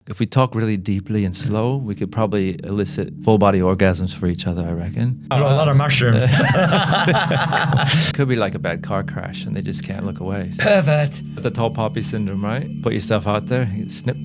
If we talk really deeply and slow, we could probably elicit full body orgasms for each other, I reckon. A lot of mushrooms. Could be like a bad car crash and they just can't look away. Pervert. The tall poppy syndrome, right? Put yourself out there, you snip.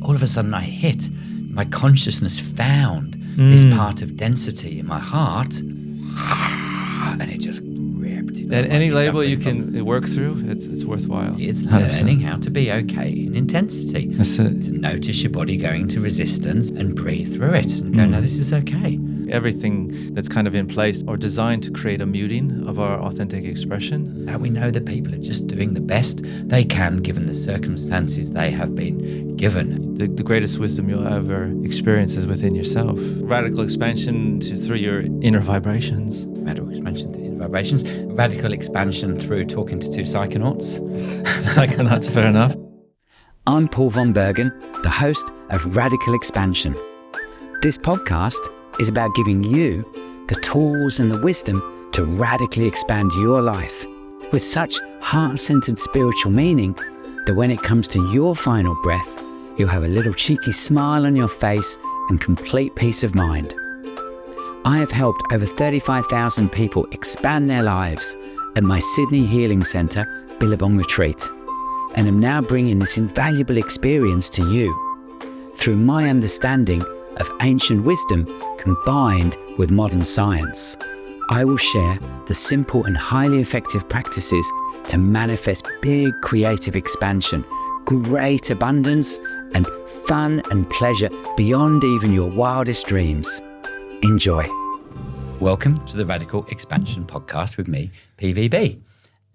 All of a sudden I hit. My consciousness found this part of density in my heart, and it just ripped it. And any label you can work through, it's worthwhile. It's 100%. learning how to be okay in intensity. That's it. To notice your body going to resistance and breathe through it and go, no, this is okay. Everything that's kind of in place or designed to create a muting of our authentic expression. Now we know that people are just doing the best they can given the circumstances they have been given. The greatest wisdom you'll ever experience is within yourself. Radical expansion through your inner vibrations. Radical expansion through inner vibrations. Radical expansion through talking to two psychonauts. Psychonauts, fair enough. I'm Paul von Bergen, the host of Radical Expansion. This podcast is about giving you the tools and the wisdom to radically expand your life with such heart-centered spiritual meaning that when it comes to your final breath, you'll have a little cheeky smile on your face and complete peace of mind. I have helped over 35,000 people expand their lives at my Sydney Healing Centre, Billabong Retreat, and am now bringing this invaluable experience to you through my understanding of ancient wisdom combined with modern science. I will share the simple and highly effective practices to manifest big creative expansion, great abundance, and fun and pleasure beyond even your wildest dreams. Enjoy. Welcome to the Radical Expansion Podcast with me, PVB.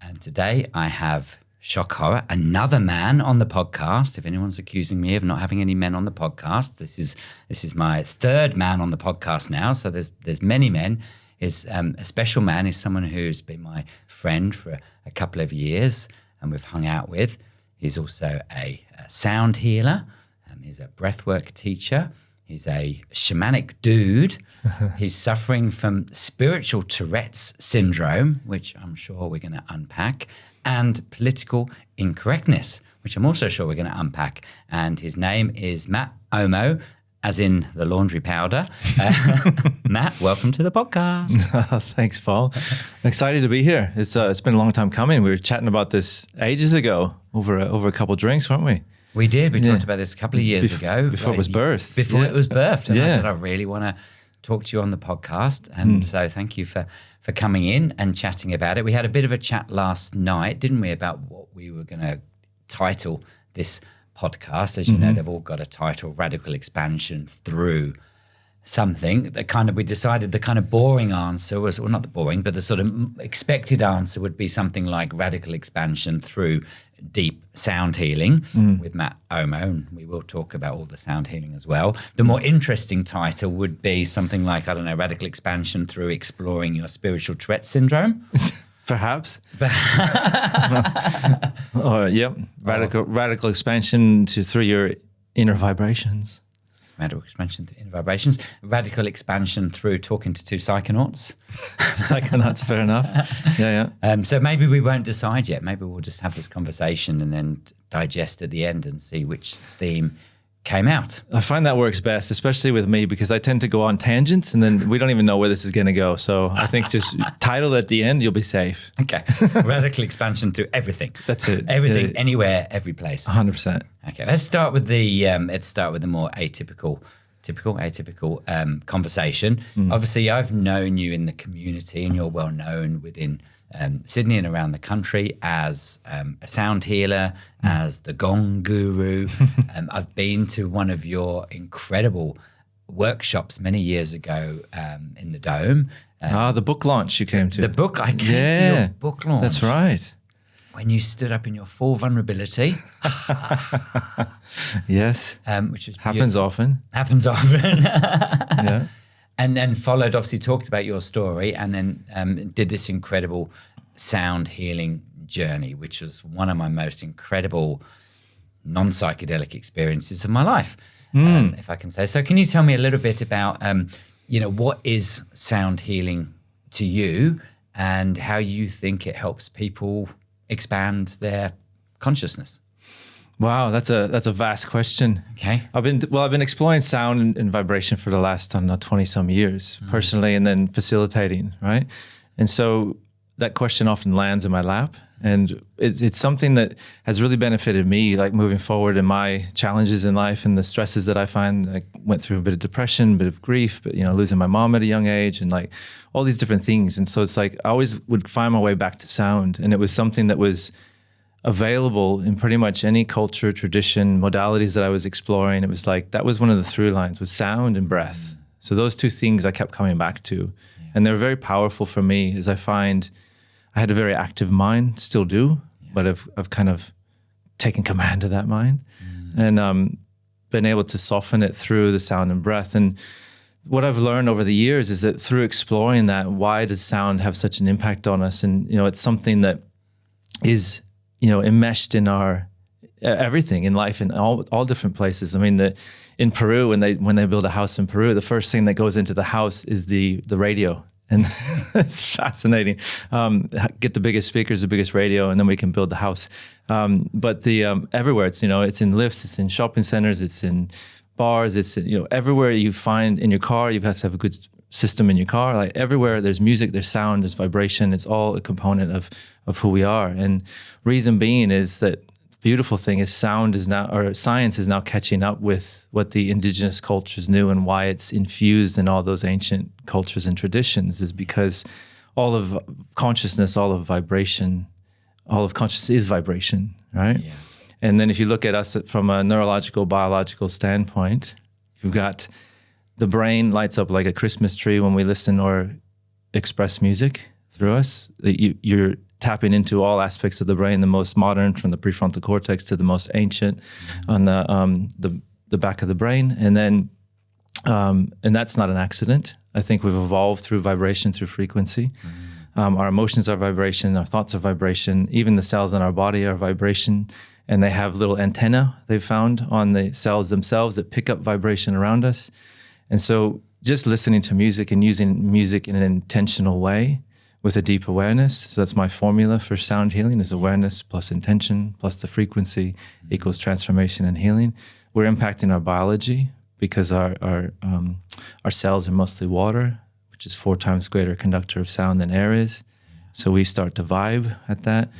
And today I have, shock horror, another man on the podcast. If anyone's accusing me of not having any men on the podcast, this is my third man on the podcast now. So there's many men. A special man is someone who's been my friend for a couple of years and we've hung out with. He's also a sound healer. He's a breathwork teacher. He's a shamanic dude. He's suffering from spiritual Tourette's syndrome, which I'm sure we're going to unpack, and political incorrectness, which I'm also sure we're going to unpack. And his name is Matt Omo, as in the laundry powder. Matt, welcome to the podcast. Thanks, Paul. I'm excited to be here. It's been a long time coming. We were chatting about this ages ago over a couple of drinks, weren't we? We did. We talked about this a couple of years ago. Before it was birthed. Before it was birthed. And I said, I really want to talk to you on the podcast. And so thank you for coming in and chatting about it. We had a bit of a chat last night, didn't we, about what we were going to title this podcast. As you know, they've all got a title, Radical Expansion Through something. We decided the kind of boring answer was, well, not the boring, but the sort of expected answer would be something like Radical Expansion Through Deep Sound Healing with Matt Omo, and we will talk about all the sound healing as well. The more interesting title would be something like, I don't know, Radical Expansion Through Exploring Your Spiritual Tourette's Syndrome. Perhaps. Radical expansion through your inner vibrations. Radical expansion through inner vibrations. Radical expansion through talking to two psychonauts. Psychonauts, fair enough. Yeah. So maybe we won't decide yet. Maybe we'll just have this conversation and then digest at the end and see which theme came out. I find that works best, especially with me, because I tend to go on tangents and then we don't even know where this is going to go. So I think just title at the end, you'll be safe. Okay. Radical expansion through everything. That's it. Everything, anywhere, every place. 100%. Okay. Let's start with the more atypical conversation. Obviously, I've known you in the community, and you're well known within Sydney and around the country as a sound healer, as the gong guru. I've been to one of your incredible workshops many years ago in the Dome. The book launch you came to. The book, I came to your book launch. That's right. When you stood up in your full vulnerability. Yes. Which is Happens often. Yeah. And then followed, obviously talked about your story, and then did this incredible sound healing journey, which was one of my most incredible non-psychedelic experiences of my life, if I can say. So can you tell me a little bit about, what is sound healing to you and how you think it helps people expand their consciousness? Wow, that's a vast question. Okay. I've been exploring sound and vibration for the last, I don't know, 20 some years personally, and then facilitating, right? And so that question often lands in my lap, and it's something that has really benefited me, like moving forward in my challenges in life and the stresses that I find. I went through a bit of depression, a bit of grief, but losing my mom at a young age, and like all these different things. And so it's like I always would find my way back to sound, and it was something that was available in pretty much any culture, tradition, modalities that I was exploring. It was like that was one of the through lines, was sound and breath. So those two things I kept coming back to, and they're very powerful for me, as I find I had a very active mind, still do, but I've kind of taken command of that mind, and been able to soften it through the sound and breath. And what I've learned over the years is that through exploring that, why does sound have such an impact on us? And it's something that is enmeshed in our everything in life, in all different places. I mean, in Peru, when they build a house in Peru, the first thing that goes into the house is the radio, and it's fascinating. Get the biggest speakers, the biggest radio, and then we can build the house. But everywhere, it's in lifts, it's in shopping centers, it's in bars, it's everywhere you find in your car, you have to have a good system in your car. Like everywhere there's music, there's sound, there's vibration. It's all a component of who we are. And reason being is that the beautiful thing is science is now catching up with what the indigenous cultures knew, and why it's infused in all those ancient cultures and traditions is because all of consciousness, all of vibration, all of consciousness is vibration, right? Yeah. And then if you look at us from a neurological, biological standpoint, you've got the brain lights up like a Christmas tree when we listen or express music through us. You're tapping into all aspects of the brain, the most modern, from the prefrontal cortex to the most ancient on the back of the brain. And then, and that's not an accident. I think we've evolved through vibration, through frequency. Our emotions are vibration, our thoughts are vibration, even the cells in our body are vibration. And they have little antenna they've found on the cells themselves that pick up vibration around us. And so just listening to music and using music in an intentional way with a deep awareness. So that's my formula for sound healing, is awareness plus intention plus the frequency equals transformation and healing. We're impacting our biology because our cells are mostly water, which is 4 times greater conductor of sound than air is. So we start to vibe at that.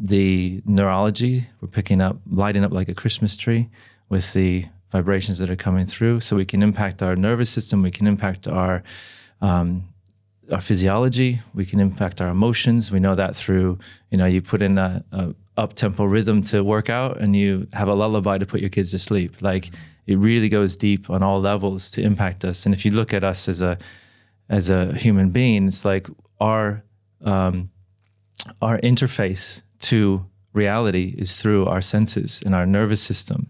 The neurology, we're picking up, lighting up like a Christmas tree with the vibrations that are coming through, so we can impact our nervous system, we can impact our physiology, we can impact our emotions. We know that through, you put in a up-tempo rhythm to work out, and you have a lullaby to put your kids to sleep. Like, it really goes deep on all levels to impact us. And if you look at us as a human being, it's like our interface to reality is through our senses and our nervous system.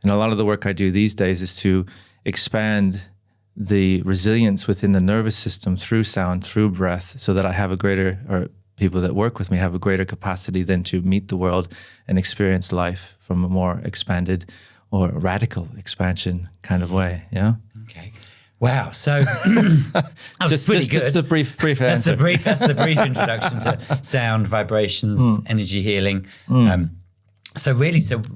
And a lot of the work I do these days is to expand the resilience within the nervous system through sound, through breath, so that I have or people that work with me have a greater capacity then to meet the world and experience life from a more expanded or radical expansion kind of way. Yeah. Okay. Wow. So that was pretty good. Just a brief answer. That's the brief introduction to sound, vibrations, energy healing. So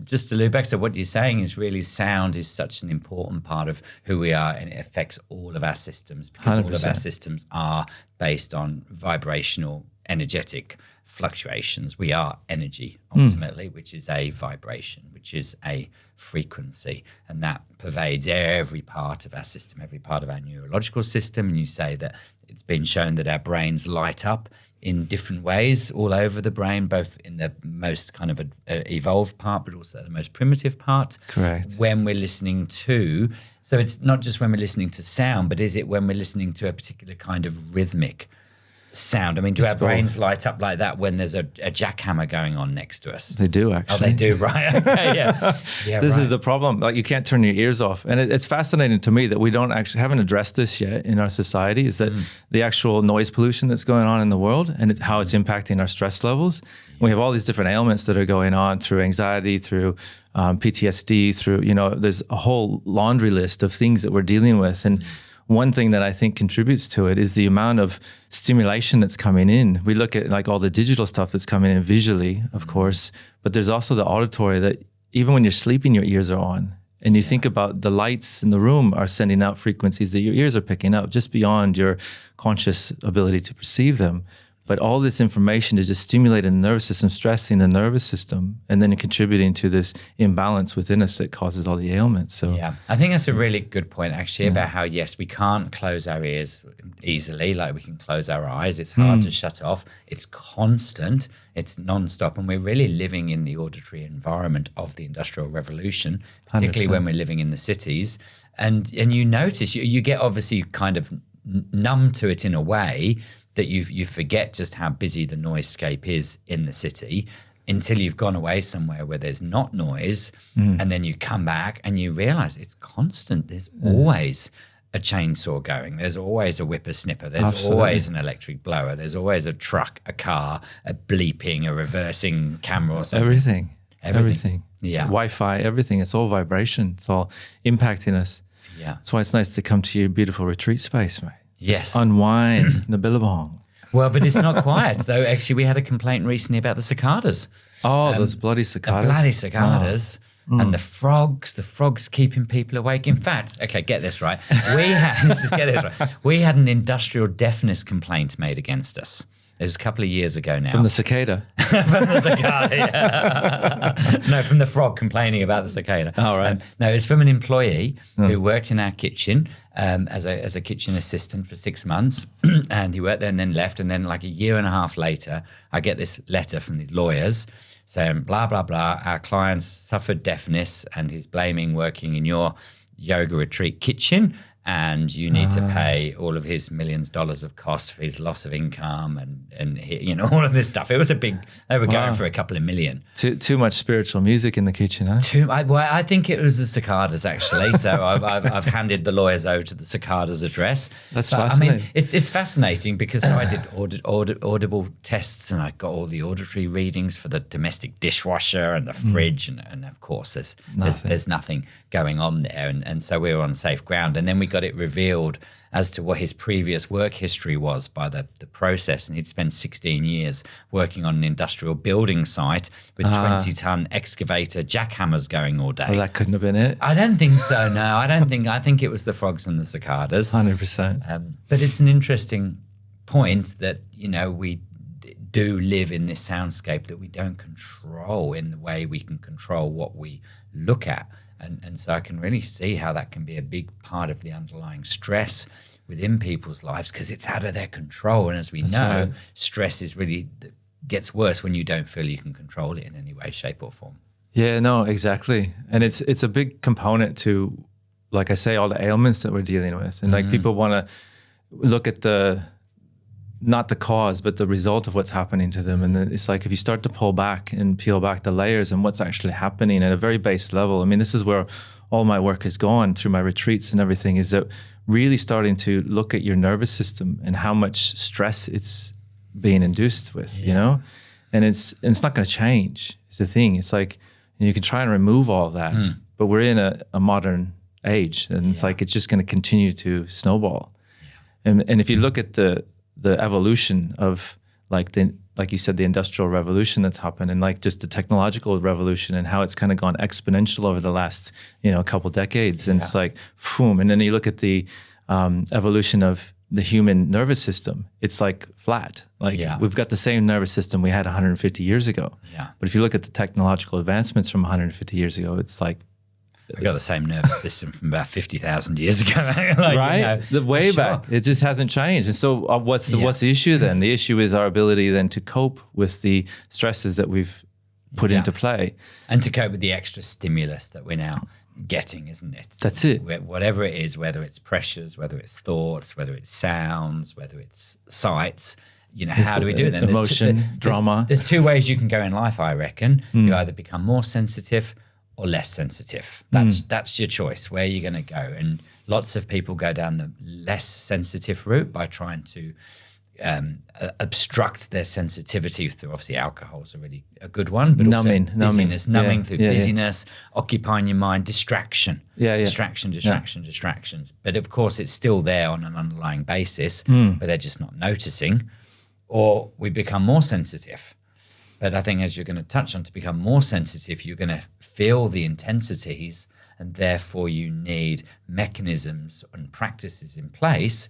just to loop back, so what you're saying is really sound is such an important part of who we are, and it affects all of our systems, because 100%. All of our systems are based on vibrational, energetic fluctuations. We are energy, ultimately, which is a vibration, which is a frequency, and that pervades every part of our system, every part of our neurological system. And you say that it's been shown that our brains light up in different ways all over the brain, both in the most kind of evolved part, but also the most primitive part. Correct. When we're listening to, so it's not just when we're listening to sound, but is it when we're listening to a particular kind of rhythmic sound? I mean, do our brains light up like that when there's a jackhammer going on next to us? They do, actually. Oh, they do, right? Okay, yeah. This is the problem. Like, you can't turn your ears off. And it's fascinating to me that we haven't addressed this yet in our society, is that the actual noise pollution that's going on in the world, and how it's impacting our stress levels. We have all these different ailments that are going on through anxiety, through PTSD, through, there's a whole laundry list of things that we're dealing with. And one thing that I think contributes to it is the amount of stimulation that's coming in. We look at like all the digital stuff that's coming in visually, of course, but there's also the auditory that even when you're sleeping, your ears are on. And you think about the lights in the room are sending out frequencies that your ears are picking up just beyond your conscious ability to perceive them. But all this information is just stimulating the nervous system, stressing the nervous system, and then contributing to this imbalance within us that causes all the ailments. So yeah, I think that's a really good point actually about how, yes, we can't close our ears easily like we can close our eyes. It's hard to shut off. It's constant. It's nonstop. And we're really living in the auditory environment of the Industrial Revolution, particularly 100%. when we're living in the cities. And you notice, you get obviously kind of numb to it in a way that you forget just how busy the noisescape is in the city until you've gone away somewhere where there's not noise, and then you come back and you realize it's constant. There's always a chainsaw going. There's always a whippersnipper. There's Absolutely. always an electric blower. There's always a truck, a car, a bleeping, a reversing camera or something. Everything. Yeah. Wi-Fi, everything. It's all vibration. It's all impacting us. Yeah. That's why it's nice to come to your beautiful retreat space, mate. Yes. Just unwind the billabong. Well, but it's not quiet though. Actually, we had a complaint recently about the cicadas. Oh, those bloody cicadas. The bloody cicadas. And the frogs keeping people awake. In fact, okay, get this right. We had an industrial deafness complaint made against us. It was a couple of years ago now. From the cicada. From the cicada, yeah. No, from the frog complaining about the cicada. Oh, right. No, it's from an employee who worked in our kitchen as a kitchen assistant for 6 months. And he worked there and then left. And then like a year and a half later, I get this letter from these lawyers saying, blah, blah, blah, our clients suffered deafness and he's blaming working in your yoga retreat kitchen. And you need to pay all of his millions of dollars of cost for his loss of income and you know, all of this stuff. It was a big, they were going for a couple of million. Too much spiritual music in the kitchen, huh? I think it was the cicadas actually. So I've handed the lawyers over to the cicadas address. That's but, fascinating. I mean, it's fascinating because I did audible tests and I got all the auditory readings for the domestic dishwasher and the fridge. And of course, there's nothing going on there. And so we were on safe ground. And then we got it revealed as to what his previous work history was by the process. And he'd spent 16 years working on an industrial building site with 20-ton excavator jackhammers going all day. Well, that couldn't have been it. I don't think so, no. I think it was the frogs and the cicadas. 100%. But it's an interesting point that, you know, we do live in this soundscape that we don't control in the way we can control what we look at. And so I can really see how that can be a big part of the underlying stress within people's lives because it's out of their control. And as we know, right. stress is really gets worse when you don't feel you can control it in any way, shape or form. Yeah, no, exactly. And it's a big component to, like I say, all the ailments that we're dealing with. And like people want to look at not the cause, but the result of what's happening to them. And it's like if you start to pull back and peel back the layers and what's actually happening at a very base level. I mean, this is where all my work has gone through my retreats and everything, is that really starting to look at your nervous system and how much stress it's being induced with, you know? And it's not going to change. It's the thing. It's like you can try and remove all of that, but we're in a modern age and it's like it's just going to continue to snowball. And if you look at the evolution of like you said, the industrial revolution that's happened and like just the technological revolution and how it's kind of gone exponential over the last, couple decades. And it's like, boom. And then you look at the evolution of the human nervous system, it's like flat. Like we've got the same nervous system we had 150 years ago. Yeah. But if you look at the technological advancements from 150 years ago, it's like, I got the same nervous system from about 50,000 years ago. Right? The way back. It just hasn't changed. And so what's the issue then? The issue is our ability then to cope with the stresses that we've put into play. And to cope with the extra stimulus that we're now getting, isn't it? That's it. Whatever it is, whether it's pressures, whether it's thoughts, whether it's sounds, whether it's sights, how do we do it then? Emotion, drama. There's two ways you can go in life, I reckon. You either become more sensitive or less sensitive. That's your choice, where you're going to go. And lots of people go down the less sensitive route by trying to obstruct their sensitivity through, obviously alcohol is a really good one, but numbing, also busyness, numbing through busyness, yeah. occupying your mind, distractions. But of course it's still there on an underlying basis, but they're just not noticing, or we become more sensitive. But I think, as you're going to touch on, to become more sensitive, you're going to feel the intensities, and therefore you need mechanisms and practices in place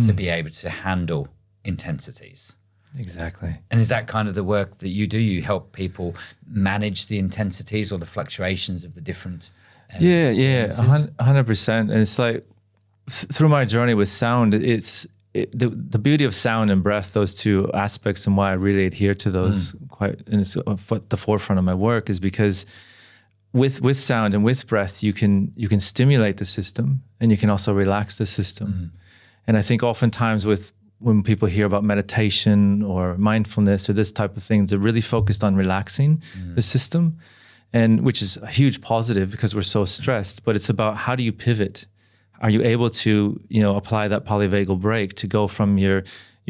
to be able to handle intensities. Exactly. And is that kind of the work that you do? You help people manage the intensities or the fluctuations of the different experiences? 100%. And it's like through my journey with sound, the beauty of sound and breath, those two aspects, and why I really adhere to those quite, and it's at the forefront of my work, is because with sound and with breath, you can stimulate the system, and you can also relax the system. And I think oftentimes when people hear about meditation or mindfulness or this type of thing, they're really focused on relaxing the system, and which is a huge positive because we're so stressed. But it's about, how do you pivot? Are you able to, apply that polyvagal brake to go from your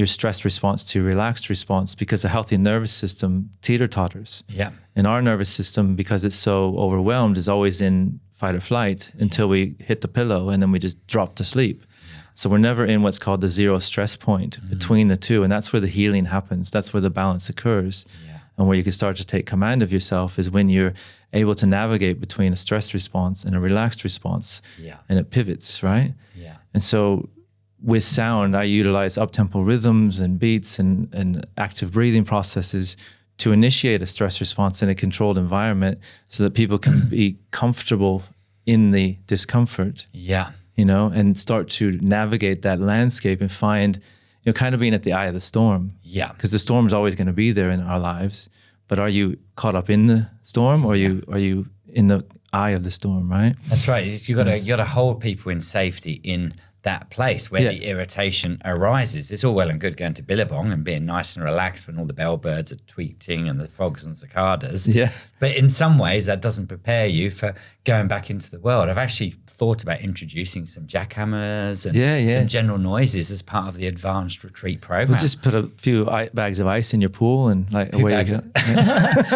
stress response to relaxed response? Because a healthy nervous system teeter-totters. Yeah. And our nervous system, because it's so overwhelmed, is always in fight or flight until we hit the pillow, and then we just drop to sleep. So we're never in what's called the zero stress point between the two. And that's where the healing happens. That's where the balance occurs. Yeah. And where you can start to take command of yourself is when you're able to navigate between a stress response and a relaxed response. Yeah. And it pivots, right? Yeah. And so with sound, I utilize up-tempo rhythms and beats and active breathing processes to initiate a stress response in a controlled environment so that people can be comfortable in the discomfort. Yeah. And start to navigate that landscape and find, kind of being at the eye of the storm. Yeah. Because the storm is always going to be there in our lives. But are you caught up in the storm, or are you in the eye of the storm, right? That's right. You got to hold people in safety in that place where the irritation arises. It's all well and good going to Billabong and being nice and relaxed when all the bellbirds are tweeting and the frogs and cicadas. Yeah. But in some ways, that doesn't prepare you for going back into the world. I've actually thought about introducing some jackhammers and some general noises as part of the advanced retreat program. We'll just put a few bags of ice in your pool and away you go.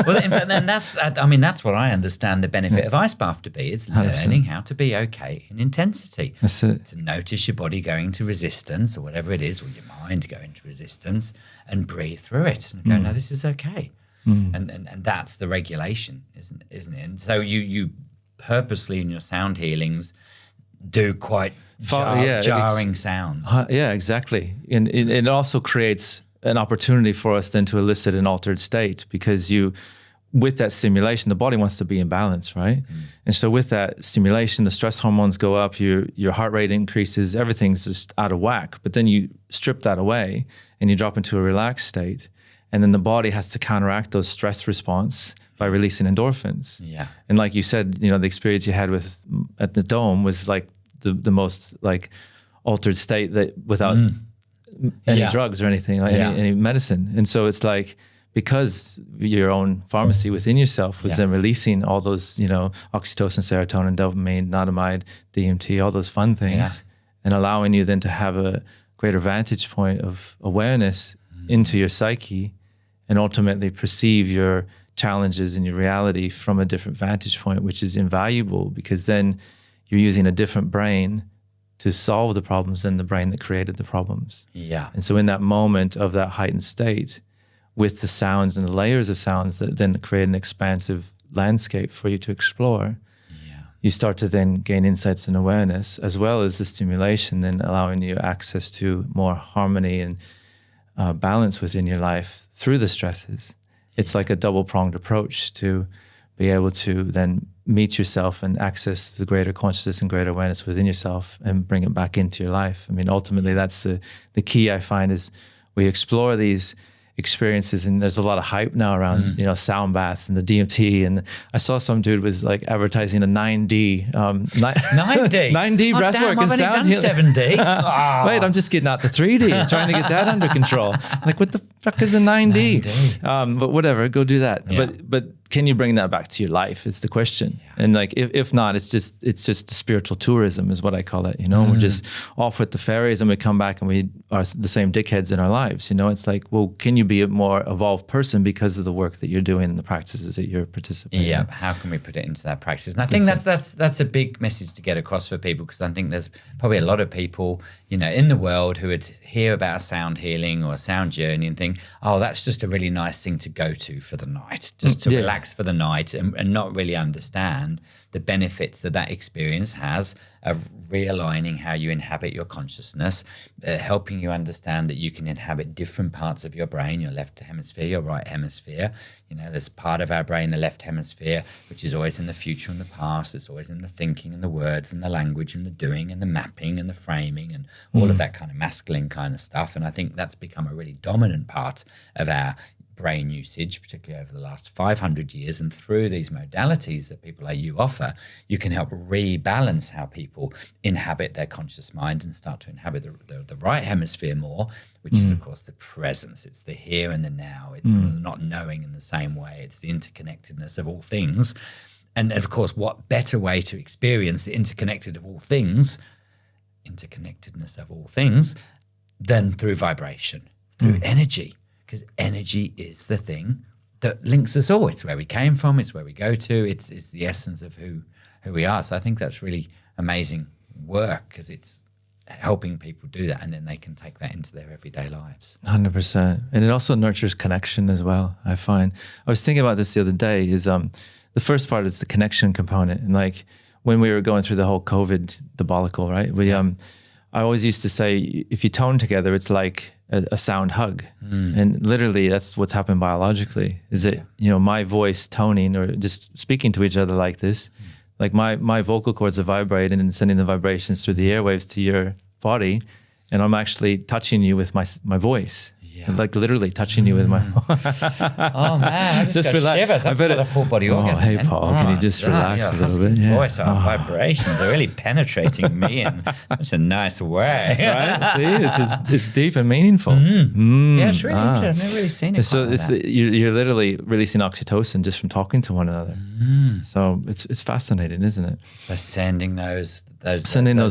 Well, in fact, then that's what I understand the benefit of ice bath to be. It's learning 100%. How to be okay in intensity. That's it. To notice your body going to resistance or whatever it is, or your mind going to resistance, and breathe through it and go, no, this is okay. And that's the regulation, isn't it? And so you purposely in your sound healings do quite jarring sounds. Yeah, exactly. And it also creates an opportunity for us then to elicit an altered state, because with that stimulation, the body wants to be in balance, right? And so with that stimulation, the stress hormones go up, your heart rate increases, everything's just out of whack. But then you strip that away and you drop into a relaxed state. And then the body has to counteract those stress response by releasing endorphins. Yeah. And like you said, the experience you had at the Dome was like the most like altered state that without any drugs or anything, or any medicine. And so it's like, because your own pharmacy within yourself was then releasing all those, oxytocin, serotonin, dopamine, anandamide, DMT, all those fun things, and allowing you then to have a greater vantage point of awareness into your psyche, and ultimately perceive your challenges and your reality from a different vantage point, which is invaluable, because then you're using a different brain to solve the problems than the brain that created the problems. Yeah. And so in that moment of that heightened state, with the sounds and the layers of sounds that then create an expansive landscape for you to explore, you start to then gain insights and awareness, as well as the stimulation, then allowing you access to more harmony and balance within your life through the stresses. It's like a double-pronged approach to be able to then meet yourself and access the greater consciousness and greater awareness within yourself and bring it back into your life. I mean, ultimately, that's the key, I find, is we explore these experiences, and there's a lot of hype now around sound baths and the DMT, and I saw some dude was like advertising a 9D 9D breathwork and sound healing. 7D. Wait, I'm just getting out the 3D, trying to get that under control. Like, what the fuck is a 9D? But whatever, go do that. Yeah. But can you bring that back to your life? It's the question. Yeah. And like, if not, it's just spiritual tourism is what I call it. We're just off with the fairies and we come back and we are the same dickheads in our lives. It's like, well, can you be a more evolved person because of the work that you're doing and the practices that you're participating in? Yeah. How can we put it into that practice? And I think that's a big message to get across for people, because I think there's probably a lot of people, in the world who would hear about a sound healing or a sound journey and think, oh, that's just a really nice thing to go to for the night, just to relax for the night, and not really understand the benefits that experience has of realigning how you inhabit your consciousness, helping you understand that you can inhabit different parts of your brain, your left hemisphere, your right hemisphere. There's a part of our brain, the left hemisphere, which is always in the future and the past. It's always in the thinking and the words and the language and the doing and the mapping and the framing and all of that kind of masculine kind of stuff. And I think that's become a really dominant part of our brain usage, particularly over the last 500 years. And through these modalities that people like you offer, you can help rebalance how people inhabit their conscious mind and start to inhabit the right hemisphere more, which is, of course, the presence. It's the here and the now. It's not knowing in the same way. It's the interconnectedness of all things. And of course, what better way to experience the interconnectedness of all things than through vibration, through energy. Because energy is the thing that links us all. It's where we came from. It's where we go to. It's the essence of who we are. So I think that's really amazing work, because it's helping people do that, and then they can take that into their everyday lives. 100%. And it also nurtures connection as well, I find. I was thinking about this the other day, is the first part is the connection component. And like when we were going through the whole COVID debacle, right? I always used to say, if you tone together, it's like a sound hug. And literally that's what's happened biologically, is that, my voice toning or just speaking to each other like this, like my vocal cords are vibrating and sending the vibrations through the airwaves to your body. And I'm actually touching you with my voice. Yeah. Like literally touching you with my oh man, I just got shivers. That's got a full body orgasm. Hey Paul, can you just relax a little bit? Voice, our vibrations are really penetrating me in such a nice way. Right? See, it's deep and meaningful. Yeah, it's really interesting. I've never really seen it. So you're literally releasing oxytocin just from talking to one another. So it's fascinating, isn't it? So sending those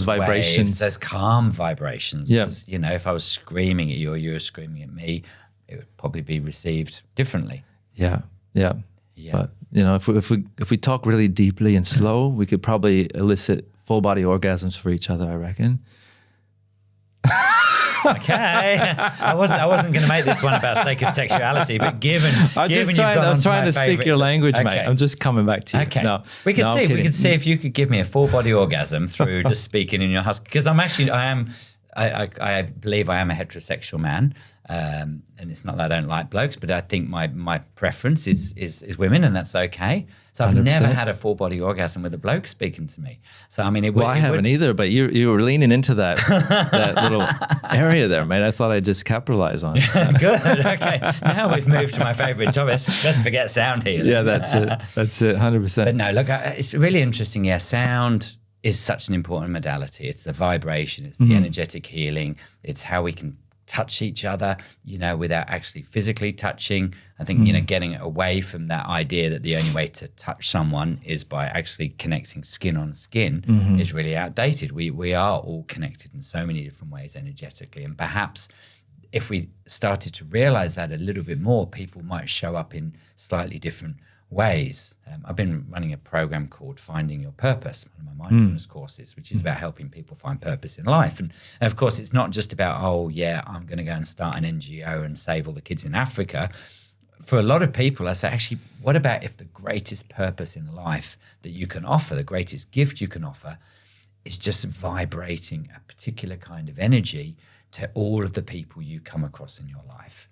vibrations, waves, those calm vibrations. Yeah. If I was screaming at you or you were screaming at me, it would probably be received differently. Yeah. But if we talk really deeply and slow, we could probably elicit full body orgasms for each other, I reckon. Okay, I wasn't going to make this one about sacred sexuality, but I was trying to speak your language, mate. I'm just coming back to you. Okay, we could see if you could give me a full body orgasm through just speaking in your husky, because I believe I am a heterosexual man, and it's not that I don't like blokes, but I think my preference is women, and that's okay. So I've 100%. Never had a full body orgasm with a bloke speaking to me. So I mean, I haven't either. But you were leaning into that little area there, mate. I thought I'd just capitalize on it. Good. Okay. Now we've moved to my favorite topic. Let's forget sound healing. Yeah, that's it. 100%. But no, look, it's really interesting. Yeah, sound is such an important modality. It's the vibration, it's the energetic healing, it's how we can touch each other, without actually physically touching. I think, getting away from that idea that the only way to touch someone is by actually connecting skin on skin is really outdated. We are all connected in so many different ways energetically. And perhaps if we started to realize that a little bit more, people might show up in slightly different ways. I've been running a program called Finding Your Purpose, one of my mindfulness courses, which is about helping people find purpose in life. And of course, it's not just about, I'm going to go and start an NGO and save all the kids in Africa. For a lot of people, I say, actually, what about if the greatest purpose in life that you can offer, the greatest gift you can offer, is just vibrating a particular kind of energy to all of the people you come across in your life?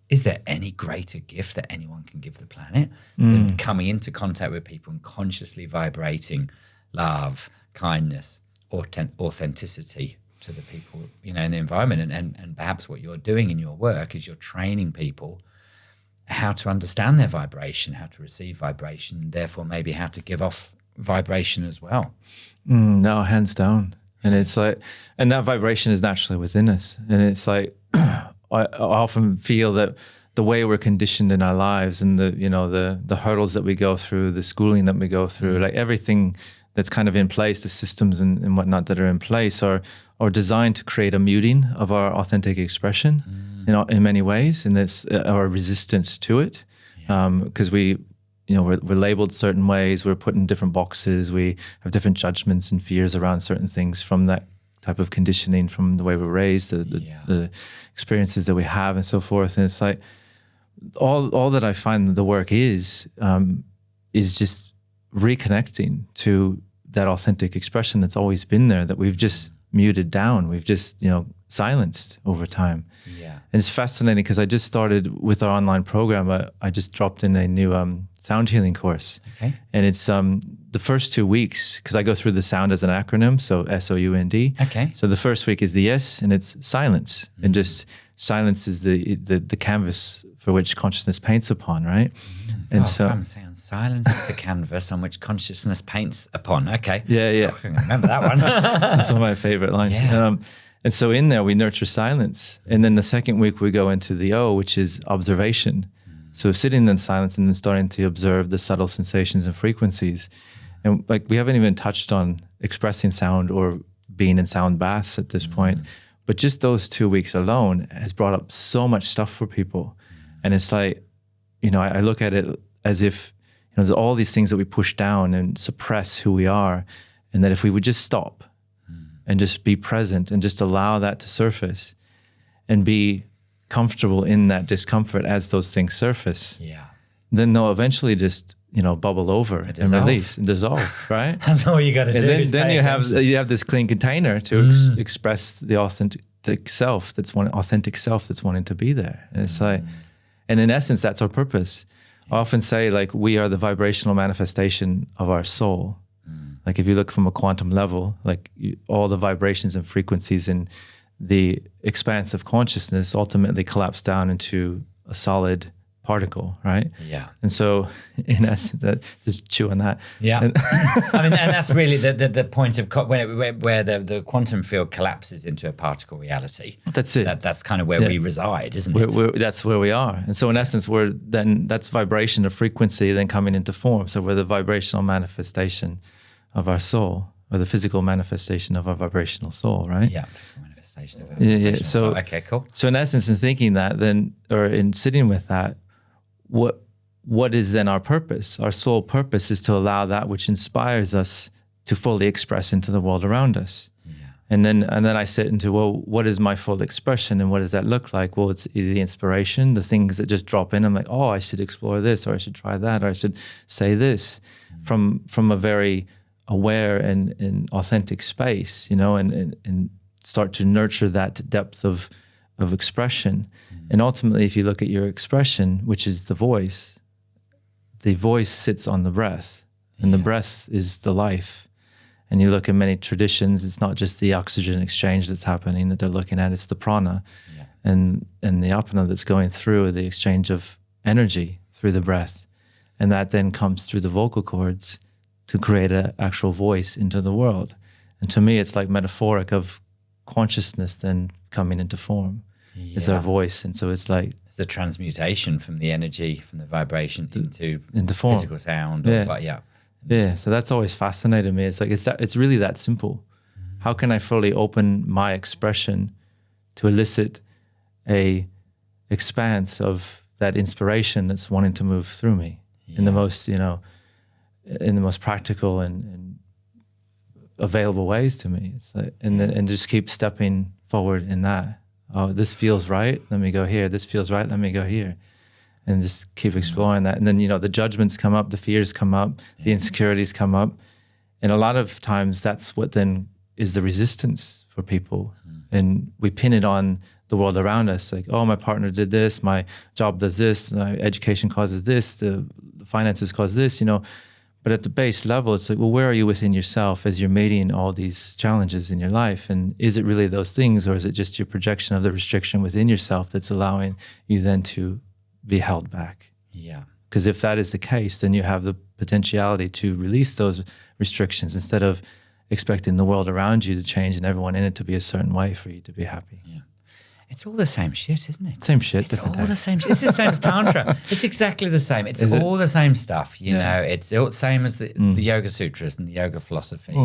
Is there any greater gift that anyone can give the planet than coming into contact with people and consciously vibrating love, kindness, authenticity to the people, in the environment? And perhaps what you're doing in your work is you're training people how to understand their vibration, how to receive vibration, and therefore maybe how to give off vibration as well. No, hands down. And it's like, and that vibration is naturally within us. And it's like, I often feel that the way we're conditioned in our lives and the hurdles that we go through, the schooling that we go through, like everything that's kind of in place, the systems and whatnot that are in place are designed to create a muting of our authentic expression, in many ways, and it's our resistance to it, because we're labeled certain ways, we're put in different boxes, we have different judgments and fears around certain things from that type of conditioning, from the way we're raised, the experiences that we have and so forth. And it's like all that I find the work is just reconnecting to that authentic expression that's always been there, that we've just muted down, we've just silenced over time. And it's fascinating because I just started with our online program. I just dropped in a new sound healing course. Okay. And it's the first 2 weeks, because I go through the sound as an acronym, so SOUND. Okay. So the first week is the S, and it's silence. And just silence is the canvas for which consciousness paints upon, right? And silence is the canvas on which consciousness paints upon. Okay. Yeah. I can remember that one. That's one of my favorite lines. Yeah. And so in there, we nurture silence. And then the second week, we go into the O, which is observation. So sitting in silence and then starting to observe the subtle sensations and frequencies. And like, we haven't even touched on expressing sound or being in sound baths at this point. But just those 2 weeks alone has brought up so much stuff for people. And it's like, I look at it as if, there's all these things that we push down and suppress who we are. And that if we would just stop and just be present and just allow that to surface and be comfortable in that discomfort as those things surface, then they'll eventually just, bubble over and release and dissolve, right? That's all you got to do. And then you have this clean container to express the authentic self that's wanting to be there. And it's like, and in essence, that's our purpose. I often say, like, we are the vibrational manifestation of our soul. Like, if you look from a quantum level, like all the vibrations and frequencies in the expanse of consciousness ultimately collapse down into a solid particle, right? Yeah. And so, in essence, just chew on that. Yeah. And that's really the point of where the quantum field collapses into a particle reality. That's it. That's kind of where we reside, isn't it? That's where we are. And so, in essence, that's vibration of frequency then coming into form. So we're the vibrational manifestation of our soul, or the physical manifestation of our vibrational soul, right? Yeah, physical manifestation of our vibrational soul. Okay, cool. So in essence, in thinking that, then, or in sitting with that, what is then our purpose? Our sole purpose is to allow that which inspires us to fully express into the world around us. And then I sit into, well, what is my full expression and what does that look like? Well, it's the inspiration, the things that just drop in. I'm like, oh, I should explore this, or I should try that, or I should say this from a very aware and authentic space, and start to nurture that depth of expression. And ultimately, if you look at your expression, which is the voice sits on the breath, and the breath is the life. And you look at many traditions, it's not just the oxygen exchange that's happening that they're looking at, it's the prana and the apana that's going through, the exchange of energy through the breath. And that then comes through the vocal cords to create an actual voice into the world. And to me, it's like metaphoric of consciousness then coming into form. It's our voice. And so it's like, it's the transmutation from the energy, from the vibration into form. Physical sound. Yeah. So that's always fascinated me. It's like, it's really that simple. How can I fully open my expression to elicit a expanse of that inspiration that's wanting to move through me in the most, in the most practical and available ways to me. It's like, and just keep stepping forward in that. Oh, this feels right. Let me go here. This feels right. Let me go here. And just keep exploring that. And then, the judgments come up, the fears come up, the insecurities come up. And a lot of times that's what then is the resistance for people. And we pin it on the world around us. Like, oh, my partner did this, my job does this, my education causes this, the finances cause this, But at the base level, it's like, well, where are you within yourself as you're meeting all these challenges in your life? And is it really those things, or is it just your projection of the restriction within yourself that's allowing you then to be held back? Yeah. Because if that is the case, then you have the potentiality to release those restrictions instead of expecting the world around you to change and everyone in it to be a certain way for you to be happy. Yeah. It's all the same shit, isn't it? Same shit, It's all different day. the same. It's the same as Tantra. It's exactly the same. It's all the same stuff. You know, it's the same as the Yoga Sutras and the yoga philosophy.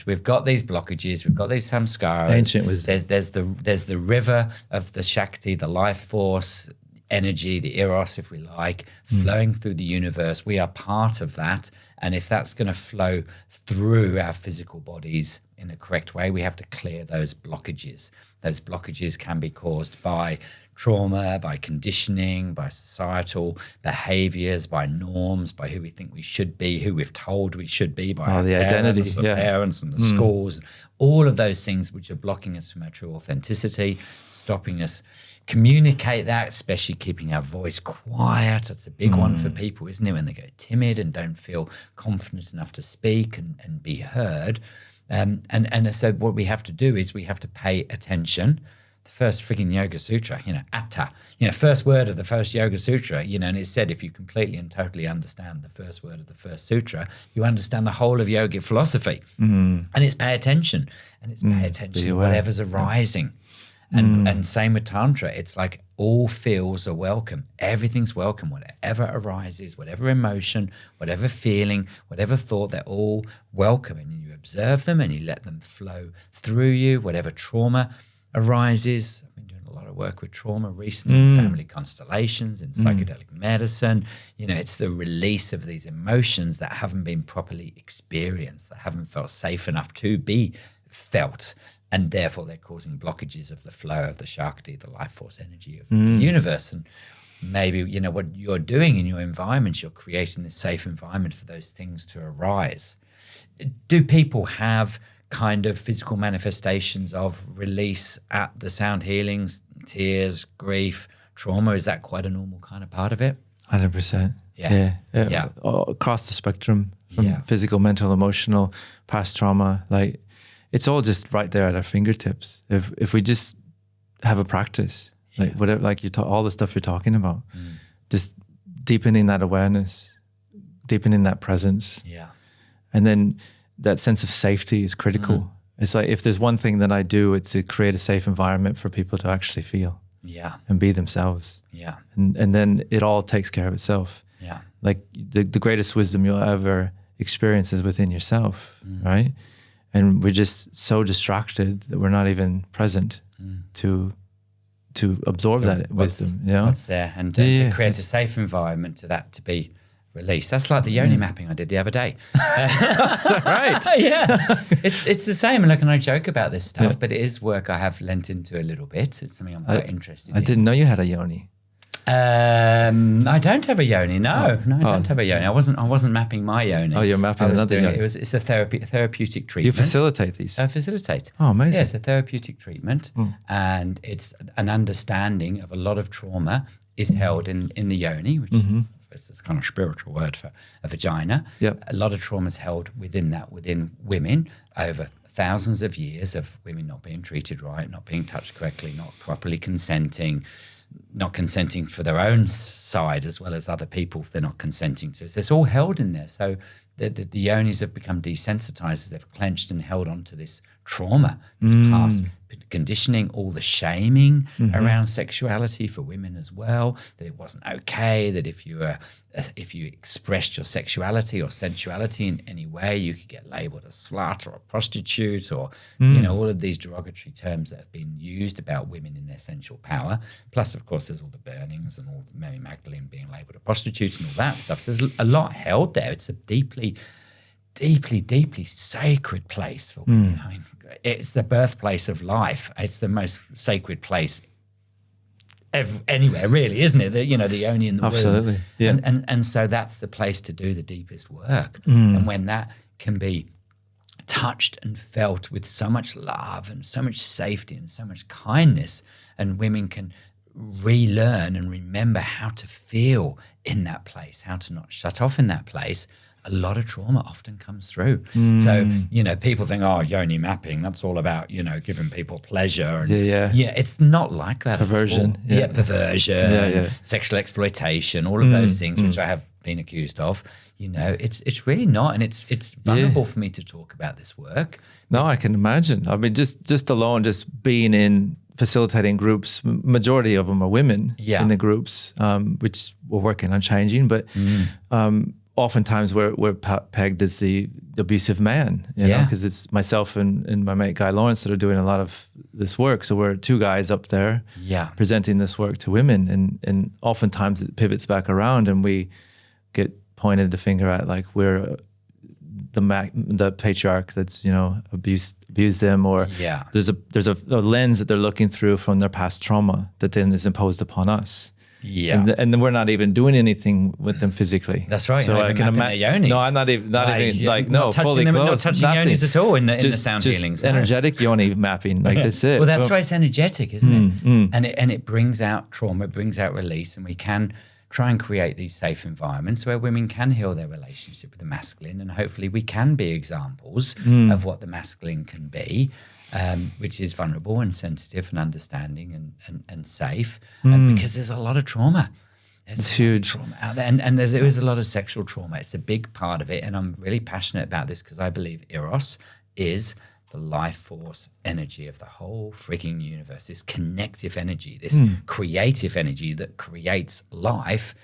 We've got these blockages, we've got these samskaras. Ancient wisdom. There's the river of the Shakti, the life force, energy, the eros, if we like, flowing through the universe. We are part of that. And if that's going to flow through our physical bodies in a correct way, we have to clear those blockages. Those blockages can be caused by trauma, by conditioning, by societal behaviors, by norms, by who we think we should be, who we've told we should be, by our the parents, identity, the parents and the schools, all of those things which are blocking us from our true authenticity, stopping us communicate that, especially keeping our voice quiet. That's a big one for people, isn't it? When they go timid and don't feel confident enough to speak and be heard. And so what we have to do is we have to pay attention. The first freaking Yoga Sutra, Atta, first word of the first Yoga Sutra, and it said if you completely and totally understand the first word of the first sutra, you understand the whole of yogic philosophy. And it's pay attention. And it's pay attention to whatever's arising. And same with Tantra. It's like all feels are welcome. Everything's welcome. Whatever arises, whatever emotion, whatever feeling, whatever thought, they're all welcome. And you observe them and you let them flow through you. Whatever trauma arises. I've been doing a lot of work with trauma recently, in family constellations, in psychedelic medicine. It's the release of these emotions that haven't been properly experienced, that haven't felt safe enough to be felt. And therefore, they're causing blockages of the flow of the Shakti, the life force energy of the universe. And maybe, what you're doing in your environment, you're creating this safe environment for those things to arise. Do people have kind of physical manifestations of release at the sound healings, tears, grief, trauma? Is that quite a normal kind of part of it? 100%. Yeah. All across the spectrum, from physical, mental, emotional, past trauma, it's all just right there at our fingertips. If we just have a practice, whatever, all the stuff you're talking about, just deepening that awareness, deepening that presence. Yeah. And then that sense of safety is critical. It's like, if there's one thing that I do, it's to create a safe environment for people to actually feel and be themselves. Yeah. And then it all takes care of itself. Yeah. Like the greatest wisdom you'll ever experience is within yourself, right? And we're just so distracted that we're not even present to absorb that wisdom. What's there, and to create a safe environment to that to be released. That's like the Yoni mapping I did the other day. Is that right? Yeah, it's the same. And I joke about this stuff, but it is work I have lent into a little bit. It's something I'm quite interested in. I didn't know you had a Yoni. I don't have a Yoni. No, I don't have a Yoni. I wasn't mapping my Yoni. Oh, you're mapping another Yoni. It's a therapeutic treatment. You facilitate these? I facilitate. Oh, amazing. Yeah, it's a therapeutic treatment, and it's an understanding of a lot of trauma is held in the Yoni, which is this kind of spiritual word for a vagina. Yep. A lot of trauma is held within women over thousands of years of women not being treated right, not being touched correctly, not properly consenting, not consenting for their own side as well as other people if they're not consenting to. So it's all held in there. So the yonis have become desensitized. They've clenched and held on to this trauma, this past conditioning, all the shaming around sexuality for women as well, that it wasn't okay, that if you expressed your sexuality or sensuality in any way, you could get labeled a slut or a prostitute or, all of these derogatory terms that have been used about women in their sensual power. Plus, of course, there's all the burnings and all the Mary Magdalene being labeled a prostitute and all that stuff. So there's a lot held there. It's a deeply, deeply sacred place for women. I mean, it's the birthplace of life. It's the most sacred place anywhere, really, isn't it? The Yoni in the womb. Absolutely, yeah. And so that's the place to do the deepest work. And when that can be touched and felt with so much love and so much safety and so much kindness, and women can relearn and remember how to feel in that place, how to not shut off in that place, a lot of trauma often comes through. So, people think, Yoni mapping, that's all about, giving people pleasure. And, it's not like that. Perversion. Perversion, sexual exploitation, all of those things, which I have been accused of. It's really not. And it's vulnerable for me to talk about this work. No, I can imagine. I mean, just alone, just being in facilitating groups. Majority of them are women in the groups, which we're working on changing. But oftentimes we're pegged as the abusive man, you know, because it's myself and my mate Guy Lawrence that are doing a lot of this work. So we're two guys up there presenting this work to women, and oftentimes it pivots back around, and we get pointed the finger at like we're the patriarch that's, you know, abused them, or there's a lens that they're looking through from their past trauma that then is imposed upon us. And then we're not even doing anything with them physically. That's right. So I can imagine. No, I'm not even fully them, closed. not touching yonis at all in the sound just healings. Energetic yoni mapping, like that's it. Well, that's right. It's energetic, isn't it? And it brings out trauma, it brings out release, and we can try and create these safe environments where women can heal their relationship with the masculine, and hopefully we can be examples of what the masculine can be, which is vulnerable and sensitive and understanding and safe, because there's a lot of trauma. It's huge trauma out there, and there is a lot of sexual trauma. It's a big part of it, and I'm really passionate about this because I believe Eros is the life force energy of the whole freaking universe, this connective energy, this creative energy that creates life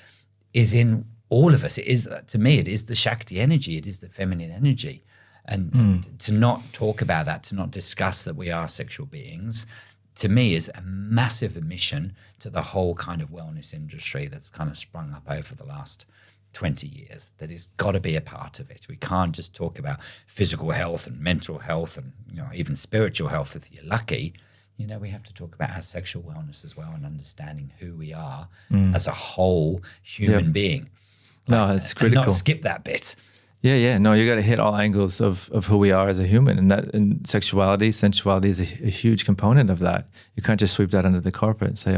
is in all of us. It is, to me, it is the Shakti energy. It is the feminine energy. And to not talk about that, to not discuss that we are sexual beings, to me is a massive omission to the whole kind of wellness industry that's kind of sprung up over the last 20 years. That has got to be a part of it. We can't just talk about physical health and mental health and, you know, even spiritual health if you're lucky. You know, we have to talk about our sexual wellness as well and understanding who we are as a whole human being. No, it's critical. And not skip that bit. Yeah. No, you got to hit all angles of who we are as a human, and sexuality, sensuality is a huge component of that. You can't just sweep that under the carpet and say,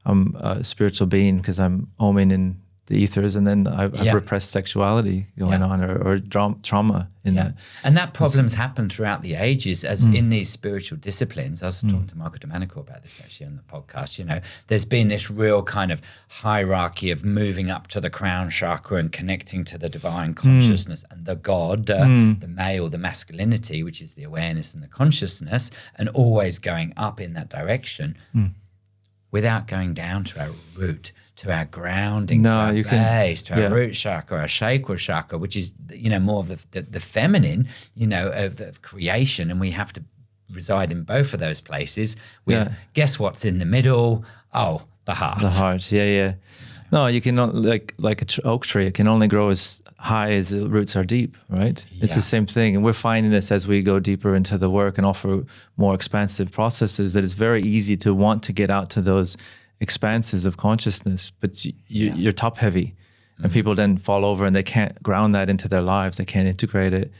I'm a spiritual being because I'm oming in the ethers, and then I've repressed sexuality going on, or trauma in that. And that problems happen throughout the ages as in these spiritual disciplines. I was talking to Marco Domenico about this actually on the podcast. You know, there's been this real kind of hierarchy of moving up to the crown chakra and connecting to the divine consciousness and the God, the male, the masculinity, which is the awareness and the consciousness, and always going up in that direction without going down to our root, to our grounding, to our base, to our root chakra, our sacral chakra, which is, you know, more of the feminine, you know, of creation. And we have to reside in both of those places with, guess what's in the middle? Oh, the heart. The heart, yeah. No, you cannot, like an oak tree, it can only grow as high as the roots are deep, right? It's the same thing. And we're finding this as we go deeper into the work and offer more expansive processes, that it's very easy to want to get out to those expanses of consciousness, but you're top heavy, and people then fall over and they can't ground that into their lives. They can't integrate it.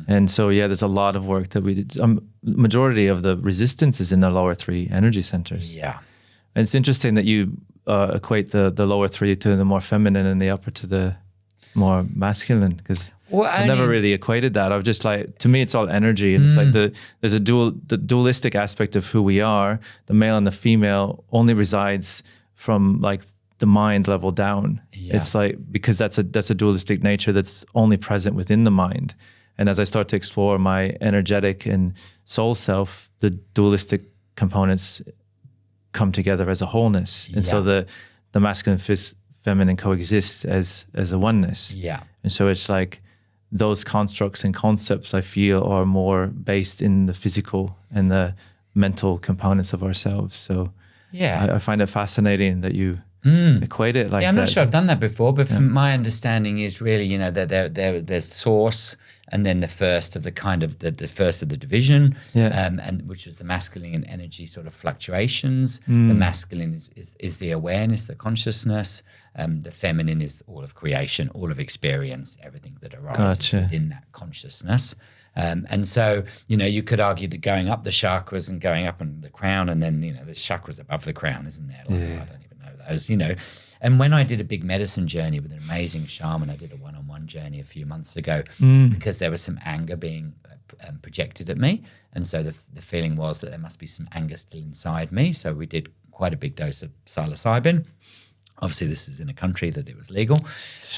And so, there's a lot of work that we did. Majority of the resistance is in the lower three energy centers. Yeah. And it's interesting that you equate the lower three to the more feminine and the upper to the more masculine, because I never really equated that. I've just like, to me, it's all energy, and it's like there's the dualistic aspect of who we are. The male and the female only resides from like the mind level down. It's like, because that's a dualistic nature that's only present within the mind. And as I start to explore my energetic and soul self, the dualistic components come together as a wholeness, and so the masculine feminine coexist as a oneness. And so it's like those constructs and concepts, I feel, are more based in the physical and the mental components of ourselves. So I find it fascinating that you equate it like that. I'm not sure I've done that before, but from my understanding is really, you know, that there's source, and then the first of the kind of the first of the division, and which is the masculine and energy sort of fluctuations. The masculine is the awareness, the consciousness. The feminine is all of creation, all of experience, everything that arises within that consciousness. And so, you know, you could argue that going up the chakras and going up in the crown, and then, you know, there's chakras above the crown, isn't there? Like, I don't even know those, you know. And when I did a big medicine journey with an amazing shaman, I did a one-on-one journey a few months ago because there was some anger being projected at me. And so the feeling was that there must be some anger still inside me. So we did quite a big dose of psilocybin. Obviously, this is in a country that it was legal.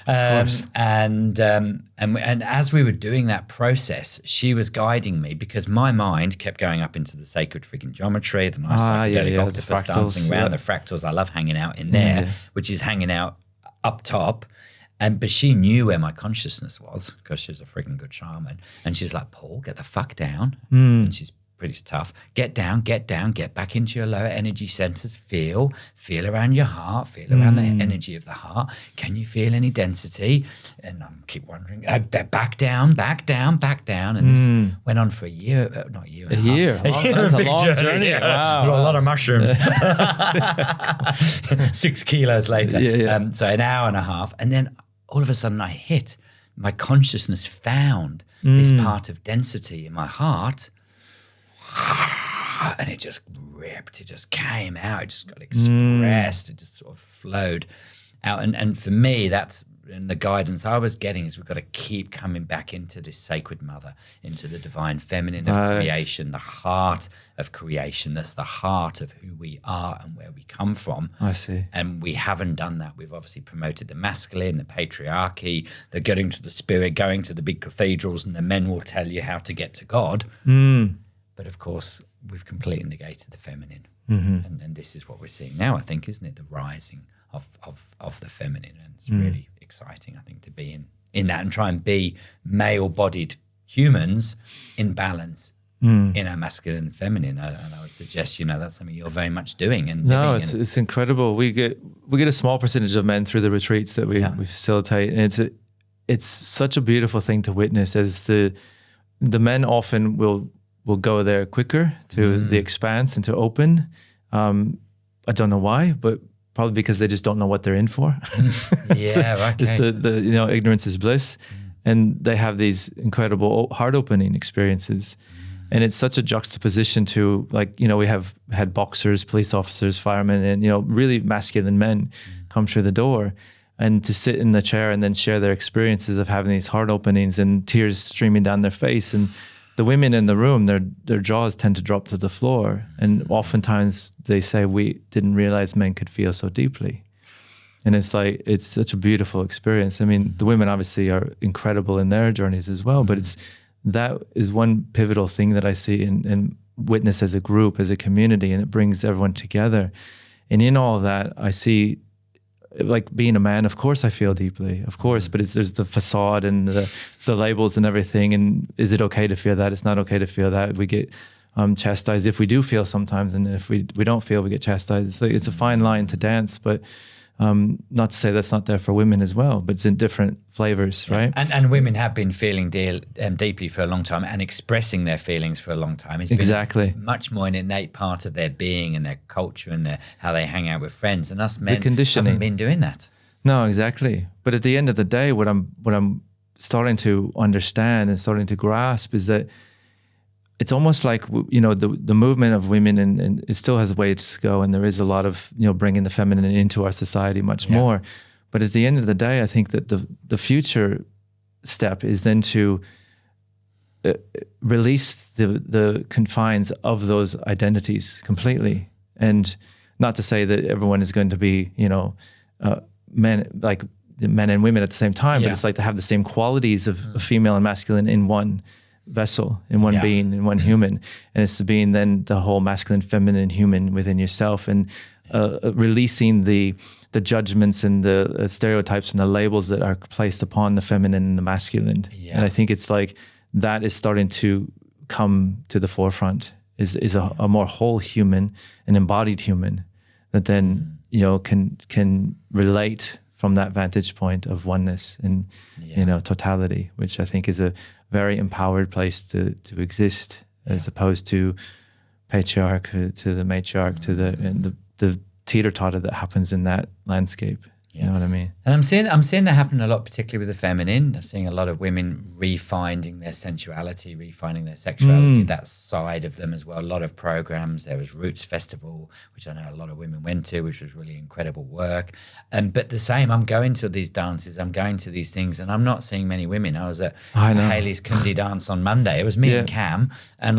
course. And as we were doing that process, she was guiding me because my mind kept going up into the sacred freaking geometry, the nice psychedelic octopus the fractals, dancing around, the fractals. I love hanging out in there, which is hanging out up top. But she knew where my consciousness was because she's a freaking good shaman. And she's like, Paul, get the fuck down. And she's pretty tough. Get down, get back into your lower energy centers. Feel around your heart, feel around the energy of the heart. Can you feel any density? And I keep wondering, back down. And this went on for a year, not a year. A year. That's a long journey. Yeah. Wow. A lot of mushrooms. 6 kilos later. So an hour and a half. And then all of a sudden my consciousness found this part of density in my heart. And it just ripped, it just came out, it just got expressed, it just sort of flowed out. And for me, that's and the guidance I was getting is we've got to keep coming back into this sacred mother, into the divine feminine of creation, the heart of creation. That's the heart of who we are and where we come from. I see. And we haven't done that. We've obviously promoted the masculine, the patriarchy, the getting to the spirit, going to the big cathedrals, and the men will tell you how to get to God. But of course, we've completely negated the feminine. And this is what we're seeing now, I think, isn't it? The rising of the feminine. And it's really exciting, I think, to be in that and try and be male-bodied humans in balance in our masculine and feminine. And I would suggest, that's something you're very much doing. And no, it's incredible. We get a small percentage of men through the retreats that we facilitate, and it's such a beautiful thing to witness. As the men often will go there quicker to the expanse and to open. I don't know why, but probably because they just don't know what they're in for. It's the ignorance is bliss. And they have these incredible heart-opening experiences. And it's such a juxtaposition to, we have had boxers, police officers, firemen, and, really masculine men come through the door. And to sit in the chair and then share their experiences of having these heart openings and tears streaming down their face. And the women in the room, their jaws tend to drop to the floor. And oftentimes they say, we didn't realize men could feel so deeply. And it's such a beautiful experience. I mean, the women obviously are incredible in their journeys as well, but that is one pivotal thing that I see and witness as a group, as a community, and it brings everyone together. And in all of that, I see, being a man, of course I feel deeply, of course, but there's the facade and the labels and everything. And is it okay to feel that? It's not okay to feel that. We get chastised if we do feel sometimes, and if we don't feel, we get chastised. It's a fine line to dance, but not to say that's not there for women as well, but it's in different flavors, right? And women have been feeling deeply for a long time and expressing their feelings for a long time. It's exactly. been much more an innate part of their being and their culture and how they hang out with friends. And us men haven't been doing that. No, exactly. But at the end of the day, what I'm starting to understand and starting to grasp is that it's almost like, the movement of women, and it still has ways to go, and there is a lot of, bringing the feminine into our society much more. But at the end of the day, I think that the future step is then to release the confines of those identities completely. And not to say that everyone is going to be, men and women at the same time, but it's like to have the same qualities of female and masculine in one vessel, in one being, in one human. And it's to being then the whole masculine, feminine, human within yourself, and releasing the judgments and the stereotypes and the labels that are placed upon the feminine and the masculine. And I think it's like that is starting to come to the forefront, is a more whole human, an embodied human that then can relate from that vantage point of oneness and totality, which I think is a very empowered place to exist, as opposed to patriarch, to the matriarch, to the teeter-totter that happens in that landscape. You know what I mean? And I'm seeing that happen a lot, particularly with the feminine. I'm seeing a lot of women refinding their sensuality, refinding their sexuality, that side of them as well. A lot of programs. There was Roots Festival, which I know a lot of women went to, which was really incredible work. But the same, I'm going to these dances, I'm going to these things, and I'm not seeing many women. I was at Hayley's Kundi dance on Monday. It was me and Cam and